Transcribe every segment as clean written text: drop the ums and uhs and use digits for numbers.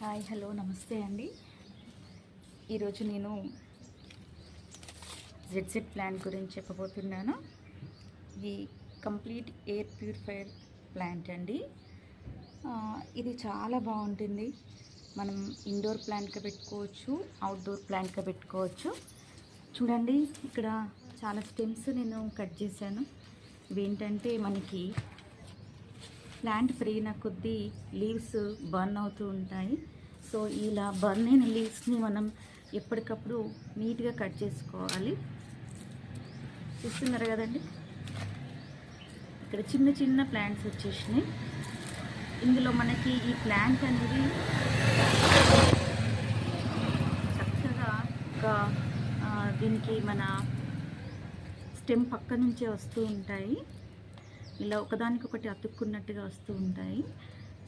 Hi hello నమస్తే అండి. ఈరోజు నేను జెడ్జెడ్ ప్లాంట్ గురించి చెప్పబోతున్నాను. ఇది కంప్లీట్ ఎయిర్ ప్యూరిఫైయర్ ప్లాంట్ అండి. ఇది చాలా బాగుంటుంది. మనం ఇండోర్ ప్లాంట్గా పెట్టుకోవచ్చు, అవుట్డోర్ ప్లాంట్గా పెట్టుకోవచ్చు. చూడండి, ఇక్కడ చాలా స్టెమ్స్ నేను కట్ చేశాను. ఇవేంటంటే మనకి ప్లాంట్ పెరిగిన కొద్దీ లీవ్స్ బర్న్ అవుతూ ఉంటాయి. సో ఇలా బర్న్ అయిన లీవ్స్ని మనం ఎప్పటికప్పుడు నీట్గా కట్ చేసుకోవాలి. చూస్తున్నారు కదండి, ఇక్కడ చిన్న చిన్న ప్లాంట్స్ వచ్చేసినాయి. ఇందులో మనకి ఈ ప్లాంట్ అనేది చక్కగా దీనికి మన స్టెమ్ పక్క నుంచే వస్తూ ఉంటాయి. ఇలా ఒకదానికొకటి అతుక్కున్నట్టుగా వస్తూ ఉంటాయి.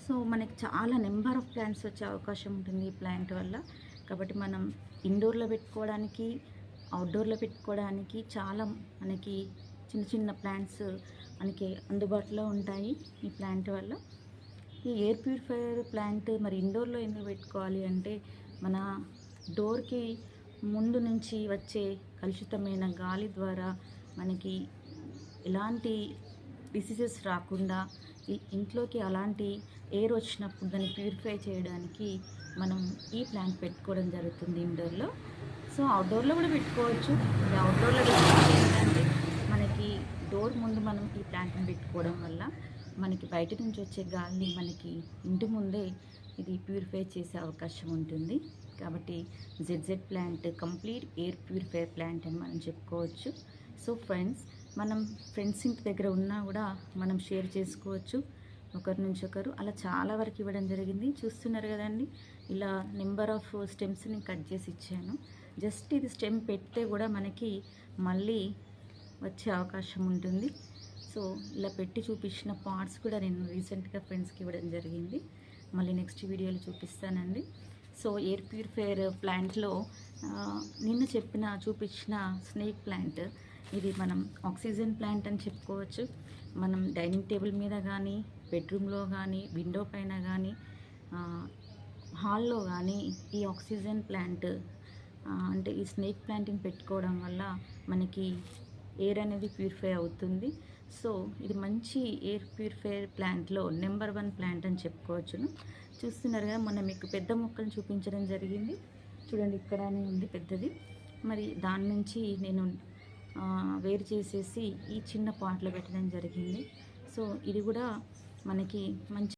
సో మనకి చాలా నెంబర్ ఆఫ్ ప్లాంట్స్ వచ్చే అవకాశం ఉంటుంది ఈ ప్లాంట్ వల్ల. కాబట్టి మనం ఇండోర్లో పెట్టుకోవడానికి, అవుట్డోర్లో పెట్టుకోవడానికి చాలా మనకి చిన్న చిన్న ప్లాంట్స్ మనకి అందుబాటులో ఉంటాయి ఈ ప్లాంట్ వల్ల. ఈ ఎయిర్ ప్యూరిఫైయర్ ప్లాంట్ మరి ఇండోర్లో ఎందుకు పెట్టుకోవాలి అంటే, మన డోర్కి ముందు నుంచి వచ్చే కలుషితమైన గాలి ద్వారా మనకి ఎలాంటి డిసీజెస్ రాకుండా ఇంట్లోకి అలాంటి ఎయిర్ వచ్చినప్పుడు దాన్ని ప్యూరిఫై చేయడానికి మనం ఈ ప్లాంట్ పెట్టుకోవడం జరుగుతుంది ఇండోర్లో. సో అవుట్డోర్లో కూడా పెట్టుకోవచ్చు. అవుట్డోర్లో పెట్టుకోవడం ఏంటంటే, మనకి డోర్ ముందు మనం ఈ ప్లాంట్ని పెట్టుకోవడం వల్ల మనకి బయట నుంచి వచ్చే గాలిని మనకి ఇంటి ముందే ఇది ప్యూరిఫై చేసే అవకాశం ఉంటుంది. కాబట్టి ZZ plant complete air purifier plant అని మనం చెప్పుకోవచ్చు. సో ఫ్రెండ్స్, మనం ఫ్రెండ్స్ ఇంటి దగ్గర ఉన్నా కూడా మనం షేర్ చేసుకోవచ్చు ఒకరి నుంచి ఒకరు. అలా చాలా వరకు ఇవ్వడం జరిగింది. చూస్తున్నారు కదండి, ఇలా నెంబర్ ఆఫ్ స్టెమ్స్ని కట్ చేసి ఇచ్చాను. జస్ట్ ఇది స్టెమ్ పెడితే కూడా మనకి మళ్ళీ వచ్చే అవకాశం ఉంటుంది. సో ఇలా పెట్టి చూపించిన పార్ట్స్ కూడా నేను రీసెంట్గా ఫ్రెండ్స్కి ఇవ్వడం జరిగింది. మళ్ళీ నెక్స్ట్ వీడియోలో చూపిస్తానండి. సో ఎయిర్ ప్యూరిఫైయర్ ప్లాంట్లో నిన్న చూపించిన స్నేక్ ప్లాంట్, ఇది మనం ఆక్సిజన్ ప్లాంట్ అని చెప్పుకోవచ్చు. మనం డైనింగ్ టేబుల్ మీద కానీ, బెడ్రూమ్లో కానీ, విండో పైన కానీ, హాల్లో కానీ ఈ ఆక్సిజన్ ప్లాంట్ అంటే ఈ స్నేక్ ప్లాంట్ని పెట్టుకోవడం వల్ల మనకి ఎయిర్ అనేది ప్యూరిఫై అవుతుంది. సో ఇది మంచి ఎయిర్ ప్యూరిఫైయర్ ప్లాంట్లో నెంబర్ 1 ప్లాంట్ అని చెప్పుకోవచ్చును. చూస్తున్నారు కదా, మొన్న మీకు పెద్ద మొక్కలు చూపించడం జరిగింది. చూడండి, ఇక్కడనే ఉంది పెద్దది. మరి దాని నుంచి నేను వేరు చేసేసి ఈ చిన్న పాట్లో పెట్టడం జరిగింది. సో ఇది కూడా మనకి మంచి